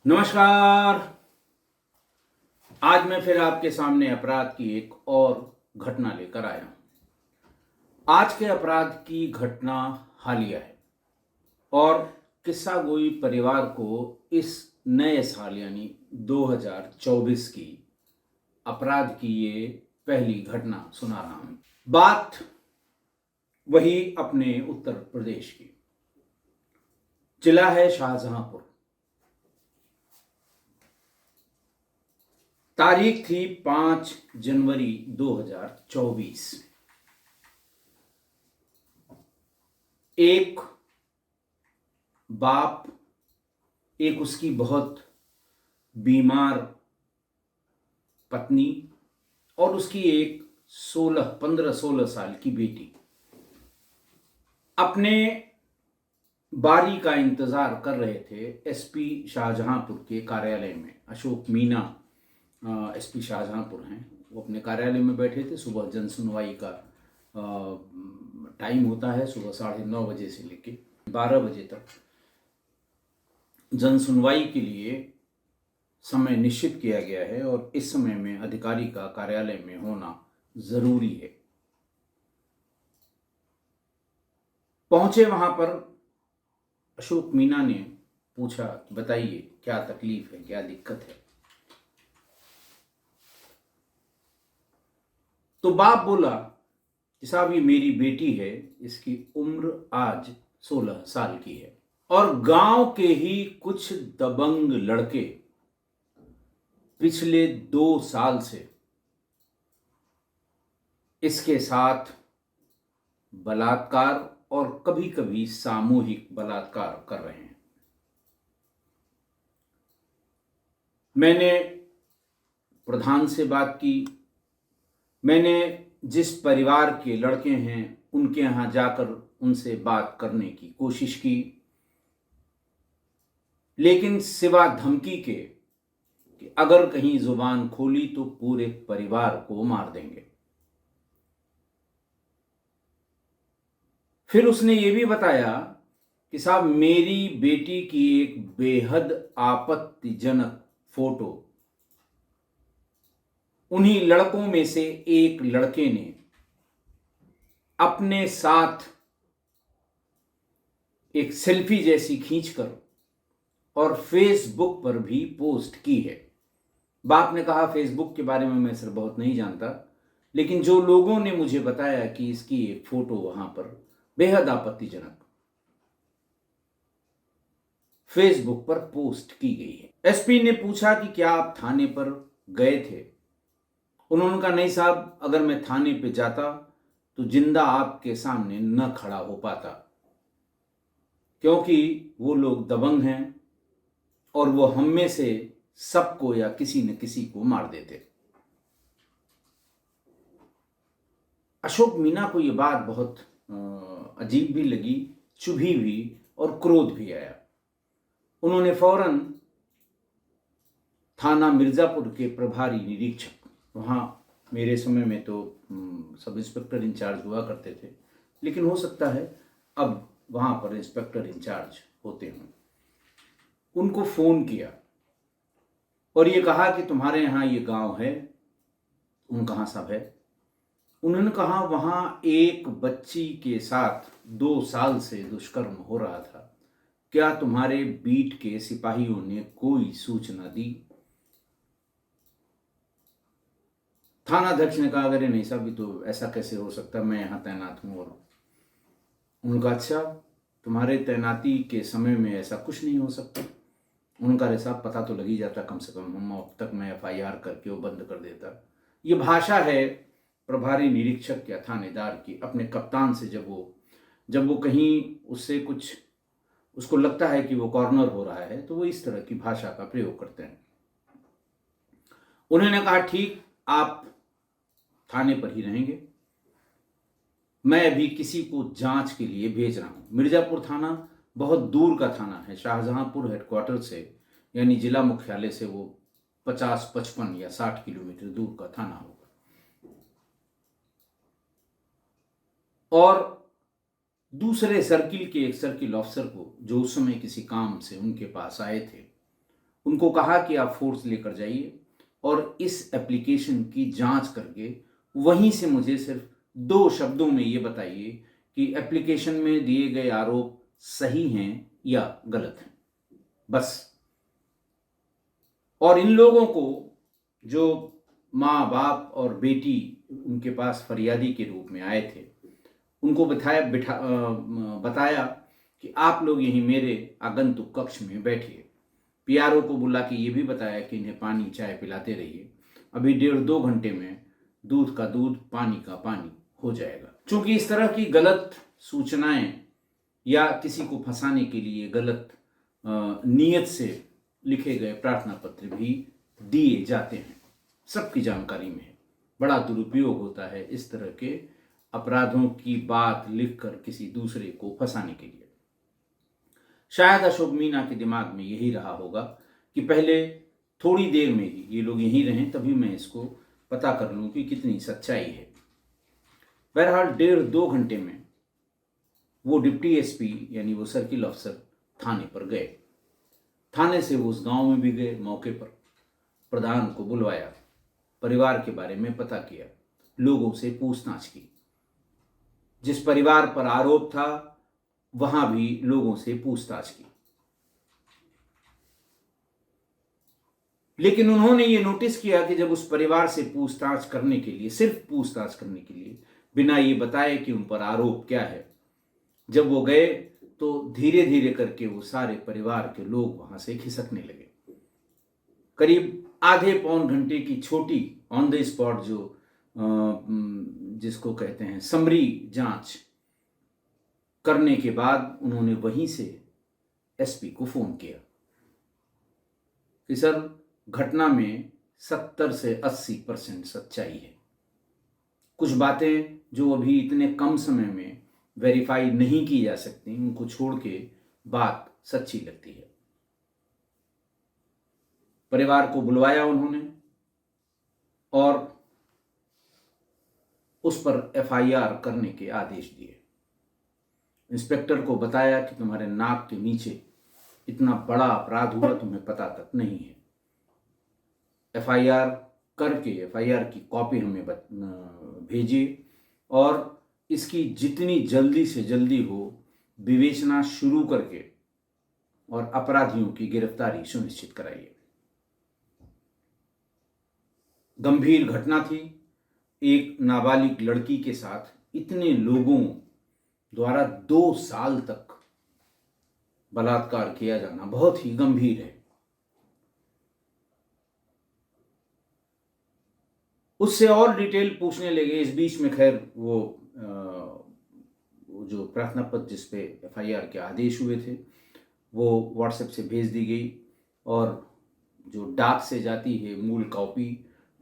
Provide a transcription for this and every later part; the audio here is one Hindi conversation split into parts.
नमस्कार। आज मैं फिर आपके सामने अपराध की एक और घटना लेकर आया हूं। आज के अपराध की घटना हालिया है और किस्सा गोई परिवार को इस नए साल यानी 2024 की अपराध की ये पहली घटना सुना रहा हूं। बात वही अपने उत्तर प्रदेश की, जिला है शाहजहांपुर। तारीख थी 5 जनवरी 2024। एक बाप, एक उसकी बहुत बीमार पत्नी और उसकी एक 15-16 साल की बेटी अपने बारी का इंतजार कर रहे थे एसपी शाहजहांपुर के कार्यालय में। अशोक मीना एसपी शाहजहांपुर हैं। वो अपने कार्यालय में बैठे थे। सुबह जन सुनवाई का टाइम होता है, सुबह 9:30 बजे से लेके 12 बजे तक जन सुनवाई के लिए समय निश्चित किया गया है और इस समय में अधिकारी का कार्यालय में होना जरूरी है। पहुंचे वहां पर अशोक मीना ने पूछा, बताइए क्या तकलीफ है, क्या दिक्कत है। तो बाप बोला कि साहब ये मेरी बेटी है, इसकी उम्र आज 16 साल की है और गांव के ही कुछ दबंग लड़के पिछले 2 साल से इसके साथ बलात्कार और कभी कभी सामूहिक बलात्कार कर रहे हैं। मैंने प्रधान से बात की, मैंने जिस परिवार के लड़के हैं उनके यहां जाकर उनसे बात करने की कोशिश की, लेकिन सिवा धमकी के कि अगर कहीं जुबान खोली तो पूरे परिवार को मार देंगे। फिर उसने ये भी बताया कि साहब मेरी बेटी की एक बेहद आपत्तिजनक फोटो उन्हीं लड़कों में से एक लड़के ने अपने साथ एक सेल्फी जैसी खींचकर और फेसबुक पर भी पोस्ट की है। बाप ने कहा फेसबुक के बारे में मैं सर बहुत नहीं जानता, लेकिन जो लोगों ने मुझे बताया कि इसकी एक फोटो वहां पर बेहद आपत्तिजनक फेसबुक पर पोस्ट की गई है। एसपी ने पूछा कि क्या आप थाने पर गए थे। उन्होंने कहा नहीं साहब, अगर मैं थाने पे जाता तो जिंदा आपके सामने न खड़ा हो पाता, क्योंकि वो लोग दबंग हैं और वो हम में से सबको या किसी न किसी को मार देते। अशोक मीना को ये बात बहुत अजीब भी लगी, चुभी भी और क्रोध भी आया। उन्होंने फौरन थाना मिर्जापुर के प्रभारी निरीक्षक, वहाँ मेरे समय में तो सब इंस्पेक्टर इंचार्ज हुआ करते थे, लेकिन हो सकता है अब वहाँ पर इंस्पेक्टर इंचार्ज होते हों, उनको फ़ोन किया और ये कहा कि तुम्हारे यहाँ ये गांव है। उन कहाँ साहब है। उन्होंने कहा वहाँ एक बच्ची के साथ 2 साल से दुष्कर्म हो रहा था, क्या तुम्हारे बीट के सिपाहियों ने कोई सूचना दी। थानाध्यक्ष ने कहा अगर नहीं साहब, तो ऐसा कैसे हो सकता, मैं यहाँ तैनात हूँ। और उनका अच्छा, तुम्हारे तैनाती के समय में ऐसा कुछ नहीं हो सकता। उनका रे साहब पता तो लग ही जाता, कम से कम हम अब तक मैं FIR करके वो बंद कर देता। ये भाषा है प्रभारी निरीक्षक या थानेदार की अपने कप्तान से, जब वो कहीं उससे कुछ उसको लगता है कि वो कॉर्नर हो रहा है तो वो इस तरह की भाषा का प्रयोग करते हैं। उन्होंने कहा ठीक, आप थाने पर ही रहेंगे, मैं अभी किसी को जांच के लिए भेज रहा हूं। मिर्जापुर थाना बहुत दूर का थाना है, शाहजहांपुर हेडक्वार्टर से यानी जिला मुख्यालय से वो 50, 55 या 60 किलोमीटर दूर का थाना होगा। और दूसरे सर्किल के एक सर्किल ऑफिसर को, जो उस समय किसी काम से उनके पास आए थे, उनको कहा कि आप फोर्स लेकर जाइए और इस एप्लीकेशन की जांच करके वहीं से मुझे सिर्फ 2 शब्दों में ये बताइए कि एप्लीकेशन में दिए गए आरोप सही हैं या गलत हैं, बस। और इन लोगों को, जो माँ बाप और बेटी उनके पास फरियादी के रूप में आए थे, उनको बताया कि आप लोग यहीं मेरे आगंतुक कक्ष में बैठिए। पीआरओ को बुला के ये भी बताया कि इन्हें पानी चाय पिलाते रहिए, अभी 1.5-2 घंटे में दूध का दूध पानी का पानी हो जाएगा। चूंकि इस तरह की गलत सूचनाएं या किसी को फंसाने के लिए गलत नीयत से लिखे गए प्रार्थना पत्र भी दिए जाते हैं, सबकी जानकारी में है। बड़ा दुरुपयोग होता है इस तरह के अपराधों की बात लिखकर किसी दूसरे को फंसाने के लिए। शायद अशोक मीना के दिमाग में यही रहा होगा कि पहले थोड़ी देर में ही ये लोग यहीं रहें, तभी मैं इसको पता कर लूं कि कितनी सच्चाई है। बहरहाल 1.5-2 घंटे में वो डिप्टी एसपी यानी वो सर्किल अफसर थाने पर गए। थाने से वो उस गांव में भी गए, मौके पर प्रधान को बुलवाया, परिवार के बारे में पता किया, लोगों से पूछताछ की। जिस परिवार पर आरोप था वहां भी लोगों से पूछताछ की, लेकिन उन्होंने ये नोटिस किया कि जब उस परिवार से पूछताछ करने के लिए, सिर्फ पूछताछ करने के लिए, बिना ये बताए कि उन पर आरोप क्या है, जब वो गए तो धीरे धीरे करके वो सारे परिवार के लोग वहां से खिसकने लगे। करीब आधे पौन घंटे की छोटी ऑन द स्पॉट जो जिसको कहते हैं समरी जांच करने के बाद उन्होंने वहीं से एसपी को फोन किया कि सर, घटना में 70 से 80% सच्चाई है। कुछ बातें जो अभी इतने कम समय में वेरीफाई नहीं की जा सकती, उनको छोड़ के बात सच्ची लगती है। परिवार को बुलवाया उन्होंने और उस पर एफआईआर करने के आदेश दिए। इंस्पेक्टर को बताया कि तुम्हारे नाक के नीचे इतना बड़ा अपराध हुआ, तुम्हें पता तक नहीं है। एफआईआर करके एफआईआर की कॉपी हमें भेजिए और इसकी जितनी जल्दी से जल्दी हो विवेचना शुरू करके और अपराधियों की गिरफ्तारी सुनिश्चित कराइए। गंभीर घटना थी। एक नाबालिग लड़की के साथ इतने लोगों द्वारा 2 साल तक बलात्कार किया जाना बहुत ही गंभीर है। उससे और डिटेल पूछने लगे। इस बीच में खैर वो जो प्रार्थना पत्र जिस पे एफआईआर के आदेश हुए थे वो व्हाट्सएप से भेज दी गई और जो डाक से जाती है मूल कॉपी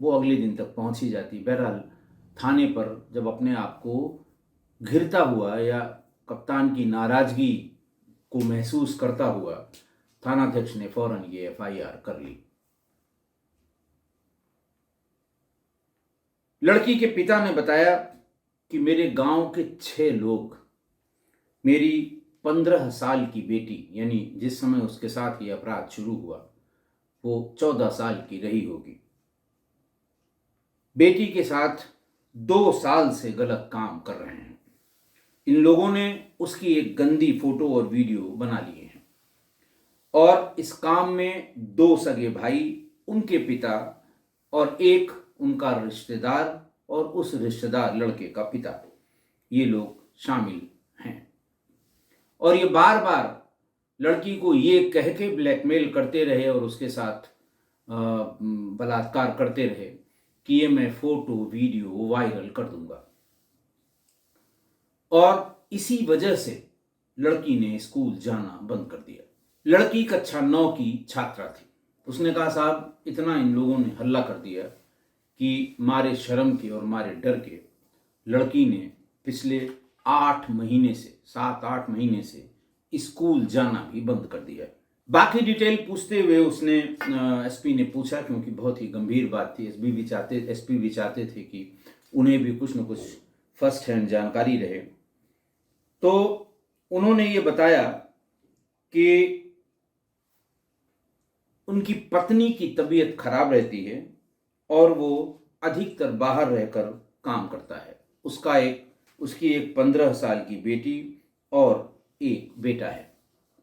वो अगले दिन तक पहुंच ही जाती। बहरहाल थाने पर जब अपने आप को घिरता हुआ या कप्तान की नाराजगी को महसूस करता हुआ थानाध्यक्ष ने फौरन ये एफआईआर कर ली। लड़की के पिता ने बताया कि मेरे गांव के 6 लोग मेरी 15 साल की बेटी, यानी जिस समय उसके साथ ये अपराध शुरू हुआ वो 14 साल की रही होगी, बेटी के साथ 2 साल से गलत काम कर रहे हैं। इन लोगों ने उसकी एक गंदी फोटो और वीडियो बना लिए हैं और इस काम में 2 सगे भाई, उनके पिता और एक उनका रिश्तेदार और उस रिश्तेदार लड़के का पिता, ये लोग शामिल हैं। और ये बार बार लड़की को ये कह के ब्लैकमेल करते रहे और उसके साथ बलात्कार करते रहे कि ये मैं फोटो वीडियो वायरल कर दूंगा। और इसी वजह से लड़की ने स्कूल जाना बंद कर दिया। लड़की कक्षा 9 की छात्रा थी। उसने कहा, साहब, इतना इन लोगों ने हल्ला कर दिया कि मारे शर्म के और मारे डर के लड़की ने पिछले 7-8 महीने से स्कूल जाना भी बंद कर दिया। बाकी डिटेल पूछते हुए उसने एसपी ने पूछा, क्योंकि बहुत ही गंभीर बात थी। एसपी भी चाहते थे कि उन्हें भी कुछ न कुछ फर्स्ट हैंड जानकारी रहे। तो उन्होंने ये बताया कि उनकी पत्नी की तबीयत खराब रहती है और वो अधिकतर बाहर रहकर काम करता है। उसकी एक 15 साल की बेटी और एक बेटा है।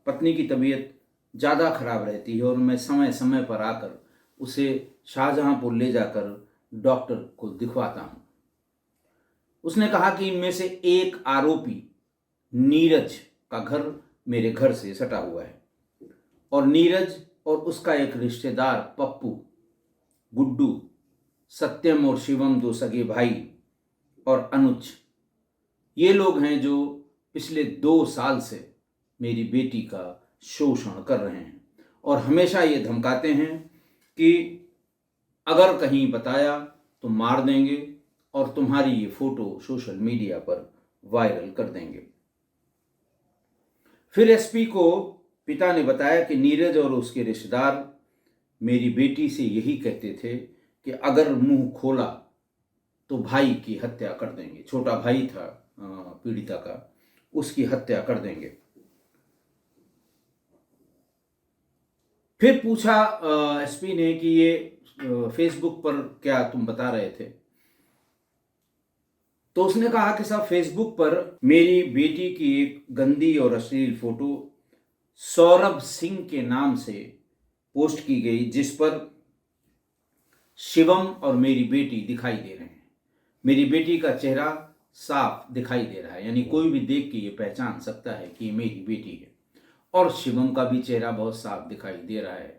पत्नी की तबीयत ज़्यादा खराब रहती है और मैं समय समय पर आकर उसे शाहजहांपुर ले जाकर डॉक्टर को दिखवाता हूँ। उसने कहा कि इनमें से एक आरोपी नीरज का घर मेरे घर से सटा हुआ है और नीरज और उसका एक रिश्तेदार पप्पू, गुड्डू, सत्यम और शिवम, दो सगे भाई, और अनुज, ये लोग हैं जो पिछले 2 साल से मेरी बेटी का शोषण कर रहे हैं और हमेशा ये धमकाते हैं कि अगर कहीं बताया तो मार देंगे और तुम्हारी ये फोटो सोशल मीडिया पर वायरल कर देंगे। फिर एसपी को पिता ने बताया कि नीरज और उसके रिश्तेदार मेरी बेटी से यही कहते थे कि अगर मुंह खोला तो भाई की हत्या कर देंगे। छोटा भाई था पीड़िता का, उसकी हत्या कर देंगे। फिर पूछा एसपी ने कि ये फेसबुक पर क्या तुम बता रहे थे? तो उसने कहा कि साहब, फेसबुक पर मेरी बेटी की एक गंदी और अश्लील फोटो सौरभ सिंह के नाम से पोस्ट की गई, जिस पर शिवम और मेरी बेटी दिखाई दे रहे हैं। मेरी बेटी का चेहरा साफ दिखाई दे रहा है, यानी कोई भी देख के ये पहचान सकता है कि ये मेरी बेटी है। और शिवम का भी चेहरा बहुत साफ दिखाई दे रहा है।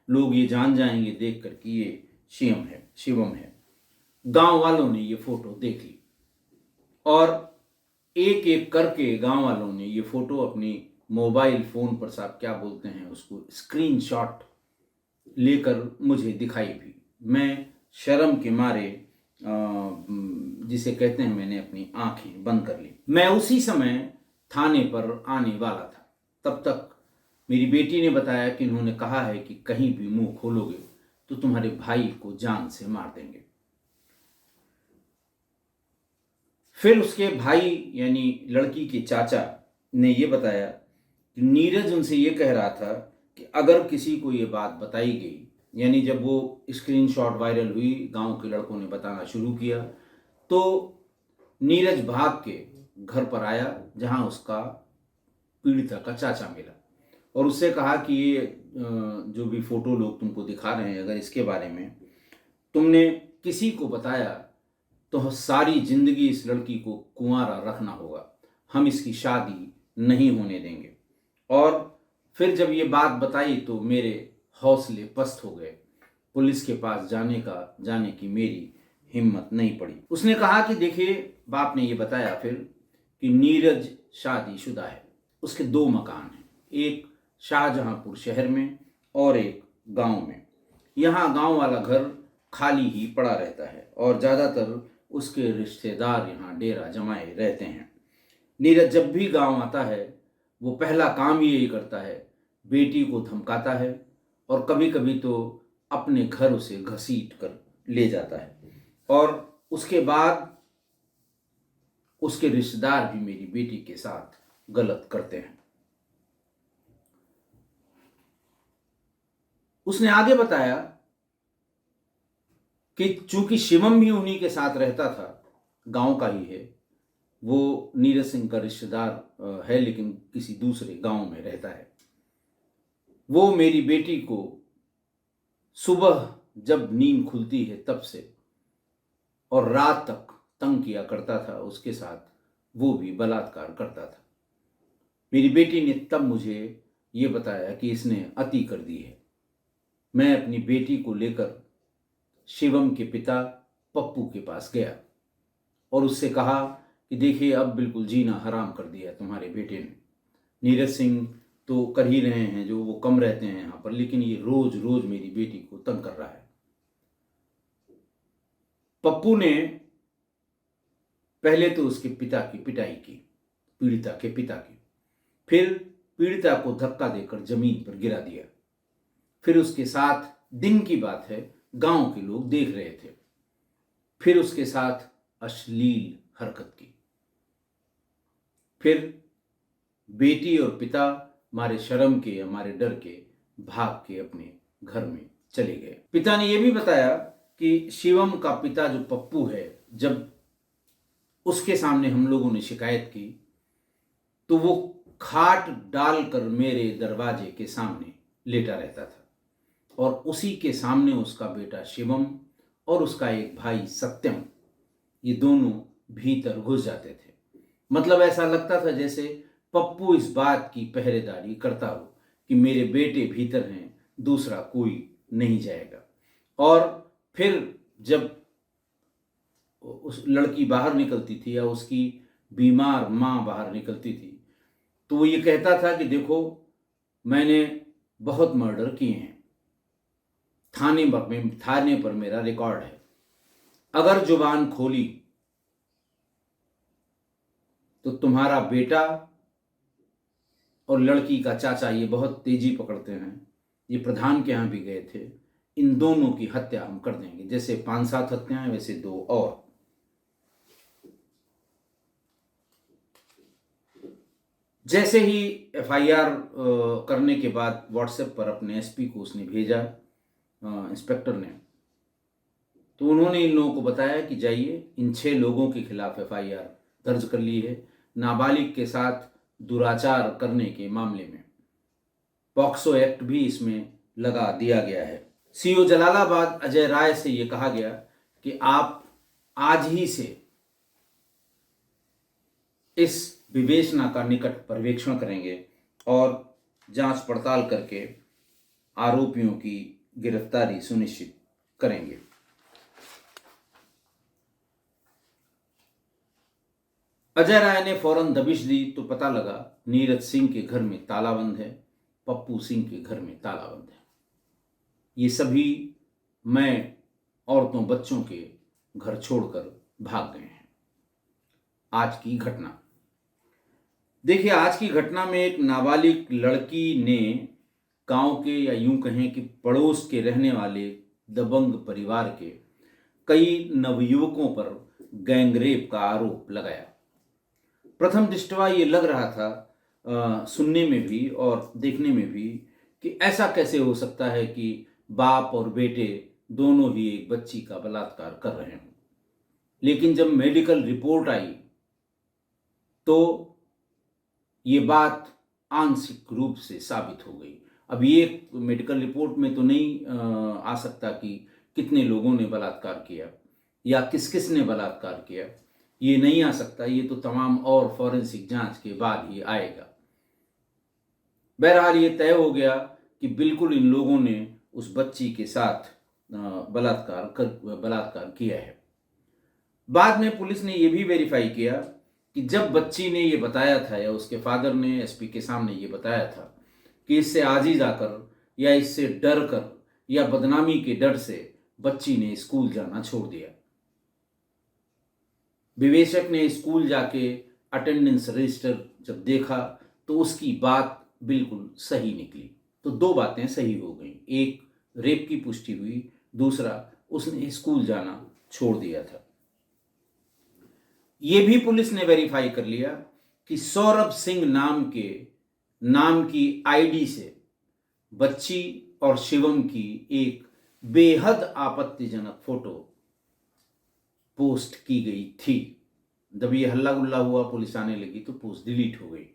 लोग ये जान जाएंगे देख कर कि ये शिवम है। गांव वालों ने ये फोटो देख ली और एक एक करके गांव वालों ने ये फोटो अपनी मोबाइल फोन पर, साहब क्या बोलते हैं उसको, स्क्रीनशॉट लेकर मुझे दिखाई भी। मैं शर्म के मारे जिसे कहते हैं, मैंने अपनी आंखें बंद कर ली। मैं उसी समय थाने पर आने वाला था। तब तक मेरी बेटी ने बताया कि इन्होंने कहा है कि कहीं भी मुंह खोलोगे तो तुम्हारे भाई को जान से मार देंगे। फिर उसके भाई यानी लड़की के चाचा ने यह बताया कि नीरज उनसे ये कह रहा था कि अगर किसी को ये बात बताई गई, यानी जब वो स्क्रीनशॉट वायरल हुई, गांव के लड़कों ने बताना शुरू किया, तो नीरज भाग के घर पर आया जहां उसका पीड़िता का चाचा मिला और उससे कहा कि ये जो भी फोटो लोग तुमको दिखा रहे हैं, अगर इसके बारे में तुमने किसी को बताया तो सारी जिंदगी इस लड़की को कुंवारा रखना होगा, हम इसकी शादी नहीं होने देंगे। और फिर जब ये बात बताई तो मेरे हौसले पस्त हो गए। पुलिस के पास जाने की मेरी हिम्मत नहीं पड़ी। उसने कहा कि देखिए, बाप ने ये बताया फिर कि नीरज शादीशुदा है, उसके 2 मकान हैं, एक शाहजहांपुर शहर में और एक गांव में। यहाँ गांव वाला घर खाली ही पड़ा रहता है और ज़्यादातर उसके रिश्तेदार यहाँ डेरा जमाए रहते हैं। नीरज जब भी गांव आता है वो पहला काम यही करता है, बेटी को धमकाता है और कभी कभी तो अपने घर उसे घसीट कर ले जाता है। और उसके बाद उसके रिश्तेदार भी मेरी बेटी के साथ गलत करते हैं। उसने आगे बताया कि चूंकि शिवम भी उन्हीं के साथ रहता था, गांव का ही है, वो नीरज सिंह का रिश्तेदार है लेकिन किसी दूसरे गांव में रहता है, वो मेरी बेटी को सुबह जब नींद खुलती है तब से और रात तक तंग किया करता था, उसके साथ वो भी बलात्कार करता था। मेरी बेटी ने तब मुझे ये बताया कि इसने अति कर दी है। मैं अपनी बेटी को लेकर शिवम के पिता पप्पू के पास गया और उससे कहा कि देखिए, अब बिल्कुल जीना हराम कर दिया तुम्हारे बेटे ने। नीरज सिंह तो कर ही रहे हैं, जो वो कम रहते हैं यहाँ पर, लेकिन ये रोज रोज मेरी बेटी को तंग कर रहा है। पप्पू ने पहले तो उसके पिता की पिटाई की, पीड़िता के पिता की, फिर पीड़िता को धक्का देकर जमीन पर गिरा दिया। फिर उसके साथ, दिन की बात है, गांव के लोग देख रहे थे, फिर उसके साथ अश्लील हरकत की। फिर बेटी और पिता हमारे शर्म के, हमारे डर के भाग के अपने घर में चले गए। पिता ने यह भी बताया कि शिवम का पिता जो पप्पू है, जब उसके सामने हम लोगों ने शिकायत की तो वो खाट डालकर मेरे दरवाजे के सामने लेटा रहता था और उसी के सामने उसका बेटा शिवम और उसका एक भाई सत्यम, ये दोनों भीतर घुस जाते थे। मतलब ऐसा लगता था जैसे पप्पू इस बात की पहरेदारी करता हो कि मेरे बेटे भीतर हैं, दूसरा कोई नहीं जाएगा। और फिर जब उस लड़की बाहर निकलती थी या उसकी बीमार माँ बाहर निकलती थी तो वो ये कहता था कि देखो मैंने बहुत मर्डर किए हैं, थाने पर मेरा रिकॉर्ड है, अगर जुबान खोली तो तुम्हारा बेटा और लड़की का चाचा, ये बहुत तेजी पकड़ते हैं, ये प्रधान के यहाँ भी गए थे, इन दोनों की हत्या हम कर देंगे। जैसे 5-7 हत्याएं वैसे 2 और। जैसे ही एफआईआर करने के बाद व्हाट्सएप पर अपने एसपी को उसने भेजा, इंस्पेक्टर ने, तो उन्होंने इन लोगों को बताया कि जाइए इन 6 लोगों के खिलाफ एफआईआर दर्ज कर ली है नाबालिग के साथ दुराचार करने के मामले में। पॉक्सो एक्ट भी इसमें लगा दिया गया है। सीओ जलालाबाद अजय राय से यह कहा गया कि आप आज ही से इस विवेचना का निकट पर्यवेक्षण करेंगे और जांच पड़ताल करके आरोपियों की गिरफ्तारी सुनिश्चित करेंगे। अजय राय ने फौरन दबिश दी तो पता लगा नीरज सिंह के घर में ताला बंद है, पप्पू सिंह के घर में ताला बंद है। ये सभी मैं औरतों बच्चों के घर छोड़कर भाग गए हैं। आज की घटना देखिए, आज की घटना में एक नाबालिग लड़की ने गांव के या यूं कहें कि पड़ोस के रहने वाले दबंग परिवार के कई नवयुवकों पर गैंगरेप का आरोप लगाया। प्रथम दृष्टया ये लग रहा था सुनने में भी और देखने में भी कि ऐसा कैसे हो सकता है कि बाप और बेटे दोनों ही एक बच्ची का बलात्कार कर रहे हों। लेकिन जब मेडिकल रिपोर्ट आई तो ये बात आंशिक रूप से साबित हो गई। अब ये मेडिकल रिपोर्ट में तो नहीं आ सकता कि कितने लोगों ने बलात्कार किया या किस किस ने बलात्कार किया, ये नहीं आ सकता। ये तो तमाम और फॉरेंसिक जांच के बाद ही आएगा। बहरहाल ये तय हो गया कि बिल्कुल इन लोगों ने उस बच्ची के साथ बलात्कार किया है। बाद में पुलिस ने यह भी वेरीफाई किया कि जब बच्ची ने ये बताया था या उसके फादर ने एसपी के सामने ये बताया था कि इससे आजीज आकर या इससे डर कर या बदनामी के डर से बच्ची ने स्कूल जाना छोड़ दिया। विवेचक ने स्कूल जाके अटेंडेंस रजिस्टर जब देखा तो उसकी बात बिल्कुल सही निकली। तो 2 बातें सही हो गई, एक रेप की पुष्टि हुई, दूसरा उसने स्कूल जाना छोड़ दिया था। ये भी पुलिस ने वेरीफाई कर लिया कि सौरभ सिंह नाम की आईडी से बच्ची और शिवम की एक बेहद आपत्तिजनक फोटो पोस्ट की गई थी। जब ये हल्ला गुल्ला हुआ, पुलिस आने लगी तो पोस्ट डिलीट हो गई,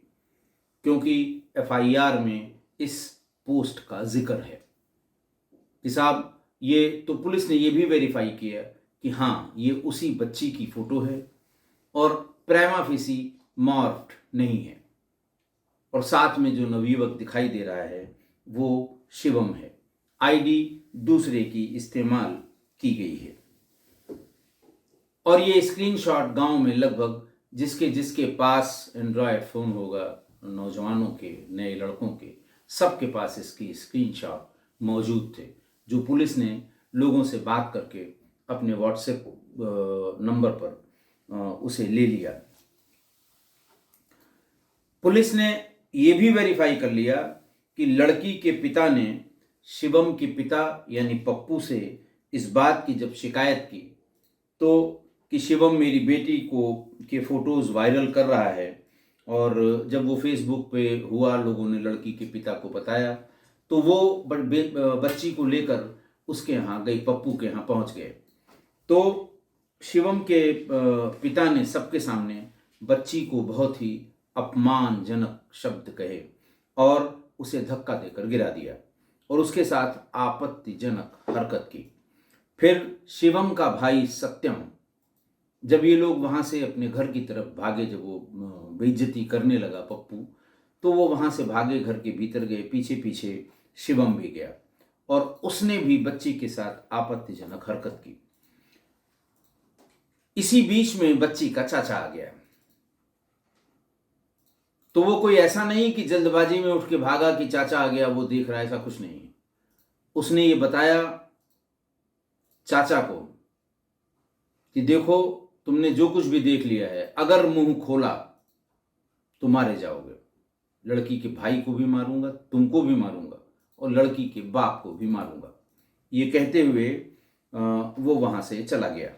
क्योंकि एफआईआर में इस पोस्ट का जिक्र है कि साहब ये तो पुलिस ने ये भी वेरीफाई किया कि हाँ ये उसी बच्ची की फोटो है और प्रेमा फेसी मॉर्फ्ड नहीं है, और साथ में जो नवयुवक दिखाई दे रहा है वो शिवम है। आईडी दूसरे की इस्तेमाल की गई है और ये स्क्रीनशॉट गांव में लगभग जिसके पास एंड्रॉयड फोन होगा, नौजवानों के, नए लड़कों के, सबके पास इसकी स्क्रीनशॉट मौजूद थे, जो पुलिस ने लोगों से बात करके अपने व्हाट्सएप नंबर पर उसे ले लिया। पुलिस ने यह भी वेरीफाई कर लिया कि लड़की के पिता ने शिवम के पिता यानी पप्पू से इस बात की जब शिकायत की तो कि शिवम मेरी बेटी के फोटोज वायरल कर रहा है, और जब वो फेसबुक पे हुआ, लोगों ने लड़की के पिता को बताया तो वो बच्ची को लेकर उसके यहाँ गई, पप्पू के यहाँ पहुँच गए। तो शिवम के पिता ने सबके सामने बच्ची को बहुत ही अपमानजनक शब्द कहे और उसे धक्का देकर गिरा दिया और उसके साथ आपत्तिजनक हरकत की। फिर शिवम का भाई सत्यम, जब ये लोग वहाँ से अपने घर की तरफ भागे, जब वो बेइज्जती करने लगा पप्पू, तो वो वहाँ से भागे, घर के भीतर गए, पीछे पीछे शिवम भी गया और उसने भी बच्ची के साथ आपत्तिजनक हरकत की। इसी बीच में बच्ची का चाचा आ गया। तो वो कोई ऐसा नहीं कि जल्दबाजी में उठ के भागा कि चाचा आ गया, वो देख रहा है, ऐसा कुछ नहीं। उसने ये बताया चाचा को कि देखो, तुमने जो कुछ भी देख लिया है, अगर मुंह खोला तो मारे जाओगे। लड़की के भाई को भी मारूंगा, तुमको भी मारूंगा और लड़की के बाप को भी मारूंगा। ये कहते हुए वो वहां से चला गया।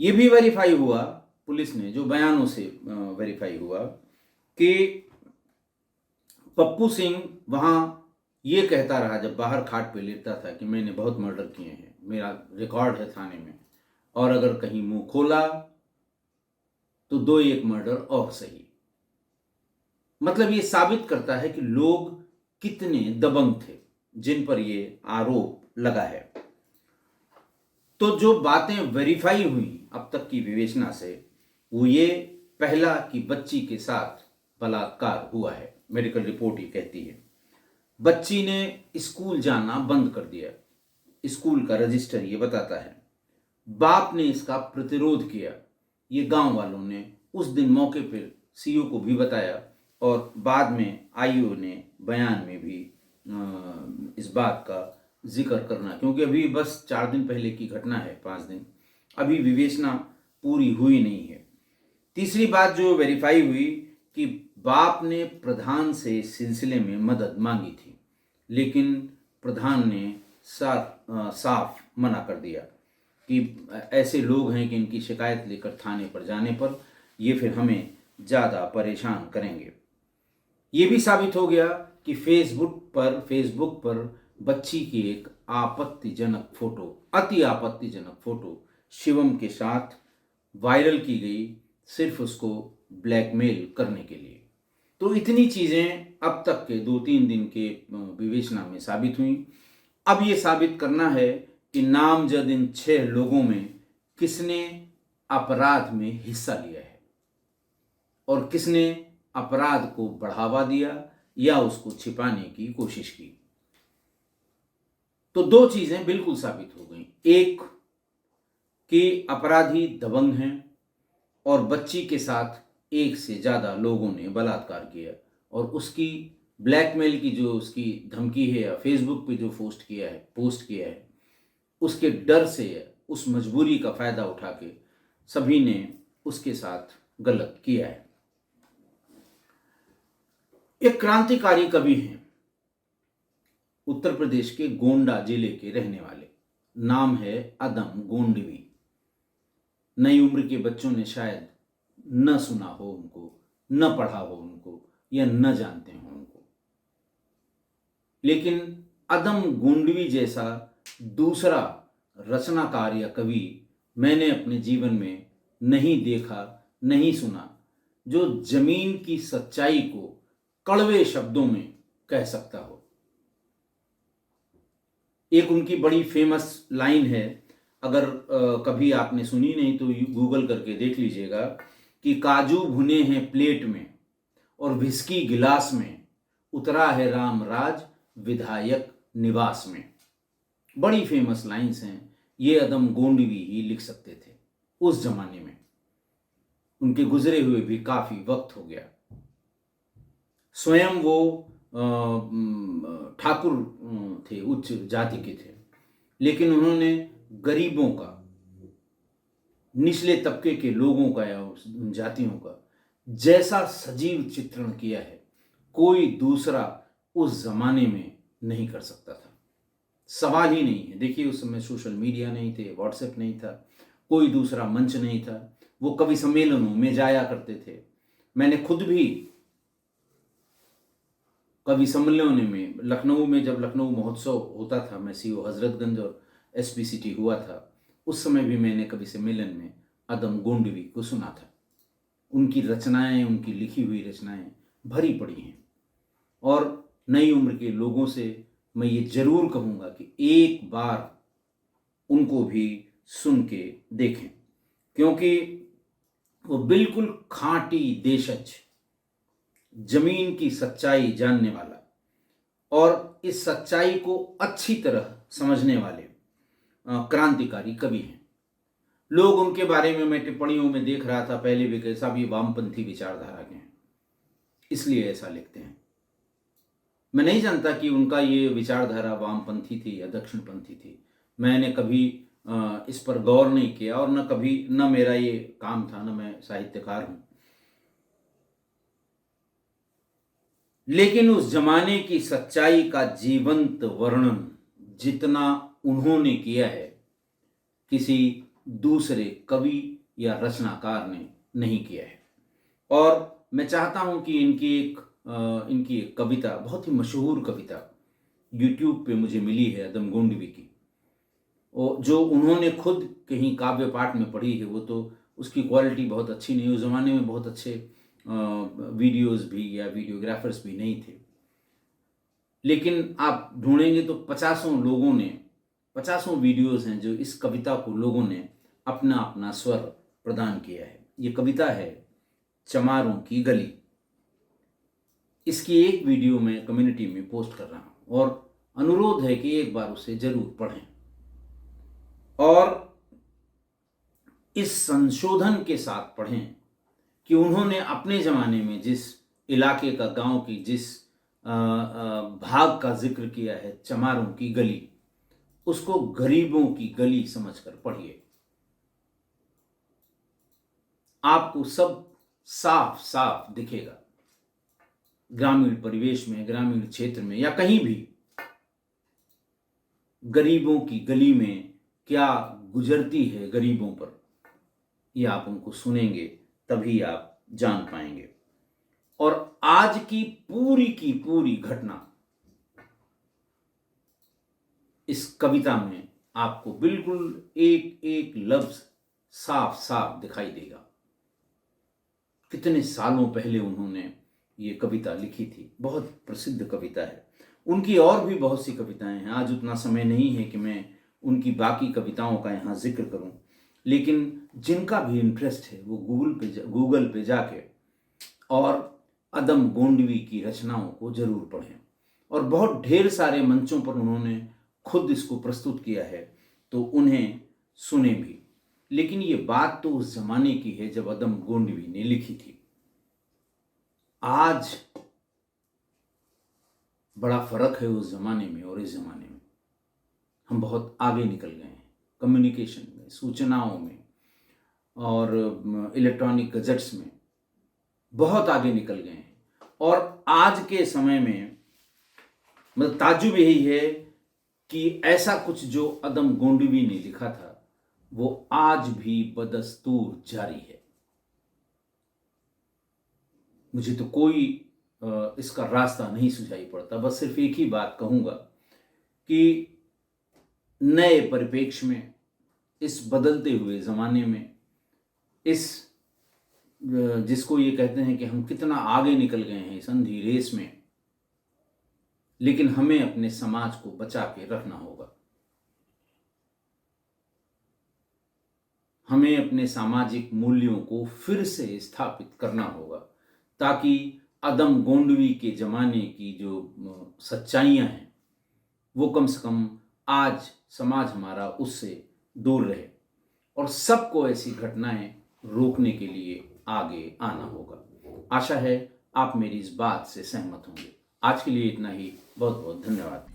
ये भी वेरीफाई हुआ पुलिस ने, जो बयानों से वेरीफाई हुआ कि पप्पू सिंह वहां ये कहता रहा, जब बाहर खाट पे लेटता था, कि मैंने बहुत मर्डर किए हैं, मेरा रिकॉर्ड है थाने में, और अगर कहीं मुंह खोला तो 2-1 मर्डर और सही। मतलब ये साबित करता है कि लोग कितने दबंग थे जिन पर ये आरोप लगा है। तो जो बातें वेरीफाई हुई अब तक की विवेचना से, वो ये पहला कि बच्ची के साथ बलात्कार हुआ है, मेडिकल रिपोर्ट ये कहती है। बच्ची ने स्कूल जाना बंद कर दिया, स्कूल का रजिस्टर ये बताता है। बाप ने इसका प्रतिरोध किया, ये गांव वालों ने उस दिन मौके पर सीओ को भी बताया और बाद में आईओ ने बयान में भी इस बात का जिक्र करना, क्योंकि अभी बस 4 दिन पहले की घटना है, 5 दिन, अभी विवेचना पूरी हुई नहीं है। तीसरी बात जो वेरीफाई हुई कि बाप ने प्रधान से इस सिलसिले में मदद मांगी थी, लेकिन प्रधान ने साफ मना कर दिया कि ऐसे लोग हैं कि इनकी शिकायत लेकर थाने पर जाने पर ये फिर हमें ज़्यादा परेशान करेंगे। ये भी साबित हो गया कि फेसबुक पर बच्ची की एक आपत्तिजनक फोटो, अति आपत्तिजनक फोटो शिवम के साथ वायरल की गई, सिर्फ उसको ब्लैकमेल करने के लिए। तो इतनी चीज़ें अब तक के 2-3 दिन के विवेचना में साबित हुई। अब ये साबित करना है कि नामजद इन 6 लोगों में किसने अपराध में हिस्सा लिया है और किसने अपराध को बढ़ावा दिया या उसको छिपाने की कोशिश की। तो 2 चीजें बिल्कुल साबित हो गई, एक कि अपराधी दबंग हैं और बच्ची के साथ 1 से ज़्यादा लोगों ने बलात्कार किया और उसकी ब्लैकमेल की जो उसकी धमकी है या फेसबुक पे जो पोस्ट किया है, उसके डर से, उस मजबूरी का फ़ायदा उठा के सभी ने उसके साथ गलत किया है। एक क्रांतिकारी कवि हैं, उत्तर प्रदेश के गोंडा जिले के रहने वाले, नाम है अदम गोंडवी। नई उम्र के बच्चों ने शायद न सुना हो उनको, न पढ़ा हो उनको, या न जानते हो उनको, लेकिन अदम गोंडवी जैसा दूसरा रचनाकार या कवि मैंने अपने जीवन में नहीं देखा, नहीं सुना, जो जमीन की सच्चाई को कड़वे शब्दों में कह सकता हो। एक उनकी बड़ी फेमस लाइन है, अगर कभी आपने सुनी नहीं तो गूगल करके देख लीजिएगा, कि काजू भुने हैं प्लेट में और विस्की गिलास में, उतरा है रामराज विधायक निवास में। बड़ी फेमस लाइन्स हैं, ये अदम गोंडवी ही लिख सकते थे उस जमाने में। उनके गुजरे हुए भी काफी वक्त हो गया। स्वयं वो ठाकुर थे, उच्च जाति के थे, लेकिन उन्होंने गरीबों का, निचले तबके के लोगों का या उन जातियों का जैसा सजीव चित्रण किया है, कोई दूसरा उस जमाने में नहीं कर सकता था। सवाल ही नहीं है। देखिए, उस समय सोशल मीडिया नहीं थे, व्हाट्सएप नहीं था, कोई दूसरा मंच नहीं था। वो कवि सम्मेलनों में जाया करते थे। मैंने खुद भी कवि सम्मेलनों में लखनऊ में, जब लखनऊ महोत्सव होता था, मैं सीओ हजरतगंज और एसपीसीटी हुआ था, उस समय भी मैंने कवि सम्मेलन में अदम गोंडवी को सुना था। उनकी रचनाएं, उनकी लिखी हुई रचनाएं भरी पड़ी हैं। और नई उम्र के लोगों से मैं ये जरूर कहूँगा कि एक बार उनको भी सुन के देखें, क्योंकि वो बिल्कुल खाँटी देशज, जमीन की सच्चाई जानने वाला और इस सच्चाई को अच्छी तरह समझने वाले क्रांतिकारी कवि हैं। लोग उनके बारे में, मैं टिप्पणियों में देख रहा था पहले भी, कैसा भी वामपंथी विचारधारा के हैं, इसलिए ऐसा लिखते हैं। मैं नहीं जानता कि उनका ये विचारधारा वामपंथी थी या दक्षिणपंथी थी। मैंने कभी इस पर गौर नहीं किया और न मेरा ये काम था, न मैं साहित्यकार हूं। लेकिन उस जमाने की सच्चाई का जीवंत वर्णन जितना उन्होंने किया है, किसी दूसरे कवि या रचनाकार ने नहीं किया है। और मैं चाहता हूं कि इनकी एक कविता, बहुत ही मशहूर कविता, यूट्यूब पे मुझे मिली है अदम गोंडवी की, और जो उन्होंने खुद कहीं काव्य पाठ में पढ़ी है, वो तो उसकी क्वालिटी बहुत अच्छी नहीं। उस ज़माने में बहुत अच्छे वीडियोस भी या वीडियोग्राफर्स भी नहीं थे, लेकिन आप ढूंढेंगे तो 50 वीडियोस हैं जो इस कविता को लोगों ने अपना अपना स्वर प्रदान किया है। ये कविता है चमारों की गली। इसकी एक वीडियो मैं कम्युनिटी में पोस्ट कर रहा हूं और अनुरोध है कि एक बार उसे जरूर पढ़ें और इस संशोधन के साथ पढ़ें कि उन्होंने अपने ज़माने में जिस इलाके का, गांव की जिस भाग का जिक्र किया है, चमारों की गली, उसको गरीबों की गली समझकर पढ़िए। आपको सब साफ साफ दिखेगा। ग्रामीण परिवेश में, ग्रामीण क्षेत्र में या कहीं भी गरीबों की गली में क्या गुजरती है गरीबों पर, यह आप उनको सुनेंगे तभी आप जान पाएंगे। और आज की पूरी घटना इस कविता में आपको बिल्कुल एक एक लफ्ज साफ साफ दिखाई देगा। कितने सालों पहले उन्होंने ये कविता लिखी थी, बहुत प्रसिद्ध कविता है। उनकी और भी बहुत सी कविताएं हैं, आज उतना समय नहीं है कि मैं उनकी बाकी कविताओं का यहाँ जिक्र करूं, लेकिन जिनका भी इंटरेस्ट है वो गूगल पे जाके और अदम गोंडवी की रचनाओं को जरूर पढ़ें। और बहुत ढेर सारे मंचों पर उन्होंने खुद इसको प्रस्तुत किया है, तो उन्हें सुने भी। लेकिन ये बात तो उस जमाने की है जब अदम गोंडवी ने लिखी थी। आज बड़ा फर्क है उस जमाने में और इस जमाने में। हम बहुत आगे निकल गए हैं कम्युनिकेशन में, सूचनाओं में और इलेक्ट्रॉनिक गजेट्स में, बहुत आगे निकल गए हैं। और आज के समय में मतलब ताज्जुब यही है कि ऐसा कुछ जो अदम गोंडवी ने लिखा था वो आज भी बदस्तूर जारी है। मुझे तो कोई इसका रास्ता नहीं सुझाई पड़ता। बस सिर्फ एक ही बात कहूंगा कि नए परिप्रेक्ष्य में, इस बदलते हुए ज़माने में, इस जिसको ये कहते हैं कि हम कितना आगे निकल गए हैं इस अंधी रेस में, लेकिन हमें अपने समाज को बचा के रखना होगा। हमें अपने सामाजिक मूल्यों को फिर से स्थापित करना होगा ताकि अदम गोंडवी के ज़माने की जो सच्चाइयाँ हैं वो कम से कम आज समाज हमारा उससे दूर रहे। और सबको ऐसी घटनाएं रोकने के लिए आगे आना होगा। आशा है आप मेरी इस बात से सहमत होंगे। आज के लिए इतना ही। बहुत बहुत धन्यवाद।